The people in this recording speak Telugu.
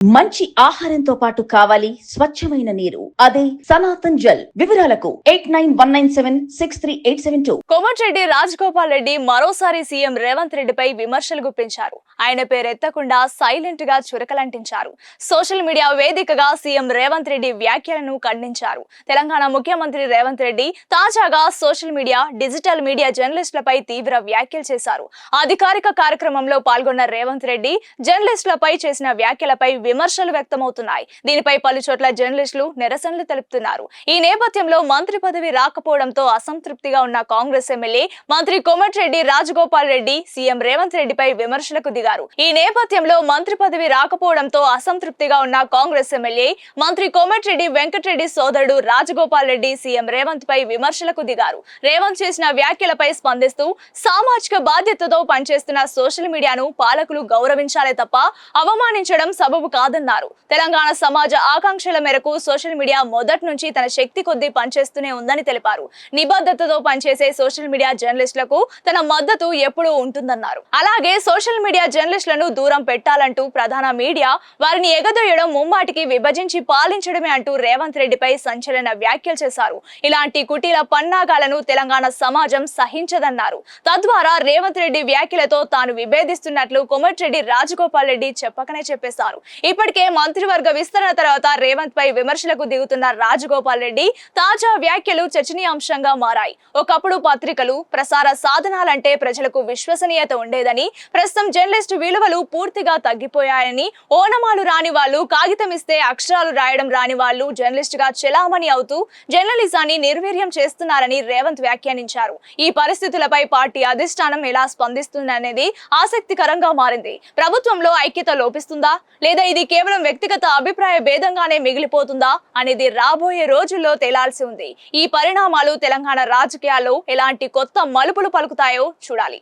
మంచి ఆహారంతో పాటు కావాలి స్వచ్ఛమైన నీరు, అదే సనాతన్ జల్. వివరాలకు 8919763872. కోమటిరెడ్డి రాజగోపాల్ రెడ్డి మరోసారి సీఎం రేవంత్ రెడ్డిపై విమర్శలు గుప్పించారు. ఆయన పేరెత్తకుండా సైలెంట్ గా చురకలంటించారు. సోషల్ మీడియా వేదికగా సీఎం రేవంత్ రెడ్డి వ్యాఖ్యలను ఖండించారు. తెలంగాణ ముఖ్యమంత్రి రేవంత్ రెడ్డి తాజాగా సోషల్ మీడియా, డిజిటల్ మీడియా జర్నలిస్టులపై తీవ్ర వ్యాఖ్యలు చేశారు. అధికారిక కార్యక్రమంలో పాల్గొన్న రేవంత్ రెడ్డి జర్నలిస్టులపై చేసిన వ్యాఖ్యలపై విమర్శలు వ్యక్తమవుతున్నాయి. దీనిపై పలు చోట్ల జర్నలిస్టులు నిరసనలు తెలుపుతున్నారు. ఈ నేపథ్యంలో మంత్రి పదవి రాకపోవడంతో అసంతృప్తిగా ఉన్న కాంగ్రెస్ ఎమ్మెల్యే మంత్రి కోమటిరెడ్డి రాజగోపాల్ రెడ్డి సీఎం రేవంత్ రెడ్డిపై విమర్శలకు దిగారు. ఈ నేపథ్యంలో మంత్రి పదవి రాకపోవడంతో అసంతృప్తిగా ఉన్న కాంగ్రెస్ ఎమ్మెల్యే మంత్రి కోమటిరెడ్డి వెంకటరెడ్డి సోదరుడు రాజగోపాల్ రెడ్డి సీఎం రేవంత్ పై విమర్శలకు దిగారు. రేవంత్ చేసిన వ్యాఖ్యలపై స్పందిస్తూ సామాజిక బాధ్యతతో పనిచేస్తున్న సోషల్ మీడియాను పాలకులు గౌరవించాలే తప్ప అవమానించడం సబబు కాదన్నారు. తెలంగాణ సమాజ ఆకాంక్షల మేరకు సోషల్ మీడియా మొదటి నుంచి తన శక్తి కొద్దీ పనిచేస్తూనే ఉందని తెలిపారు. నిబద్ధతతో పనిచేసే సోషల్ మీడియా జర్నలిస్టులకు తన మద్దతు ఎప్పుడూ ఉంటుందన్నారు. అలాగే సోషల్ మీడియా జర్నలిస్టులను దూరం పెట్టాలంటూ ప్రధాన మీడియా వారిని ఎగదొయ్యడం, ముమ్మాటికి విభజించి పాలించడమే అంటూ రేవంత్ రెడ్డిపై సంచలన వ్యాఖ్యలు చేశారు. ఇలాంటి కుటీల పన్నాగాలను తెలంగాణ సమాజం సహించదన్నారు. తద్వారా రేవంత్ రెడ్డి వ్యాఖ్యలతో తాను విభేదిస్తున్నట్లు కోమటిరెడ్డి రాజగోపాల్ రెడ్డి చెప్పకనే చెప్పేశారు. ఇప్పటికే మంత్రివర్గ విస్తరణ తర్వాత రేవంత్ పై విమర్శలకు దిగుతున్న రాజగోపాల్ రెడ్డి తాజా వ్యాఖ్యలు చర్చనీయాంశంగా మారాయి. ఒకప్పుడు పత్రికలు, ప్రసార సాధనాలంటే ప్రజలకు విశ్వసనీయత ఉండేదని, ప్రస్తుతం జర్నలిస్టు విలువలు పూర్తిగా తగ్గిపోయాయని, ఓనమాలు రాని వాళ్ళు, కాగితం ఇస్తే అక్షరాలు రాయడం రాని వాళ్ళు జర్నలిస్ట్ గా చెలామణి అవుతూ జర్నలిజాన్ని నిర్వీర్యం చేస్తున్నారని రేవంత్ వ్యాఖ్యానించారు. ఈ పరిస్థితులపై పార్టీ అధిష్టానం ఎలా స్పందిస్తుందనేది ఆసక్తికరంగా మారింది. ప్రభుత్వంలో ఐక్యత లోపిస్తుందా లేదా ఇది కేవలం వ్యక్తిగత అభిప్రాయ భేదంగానే మిగిలిపోతుందా అనేది రాబోయే రోజుల్లో తేలాల్సి ఉంది. ఈ పరిణామాలు తెలంగాణ రాజకీయాల్లో ఎలాంటి కొత్త మలుపులు పలుకుతాయో చూడాలి.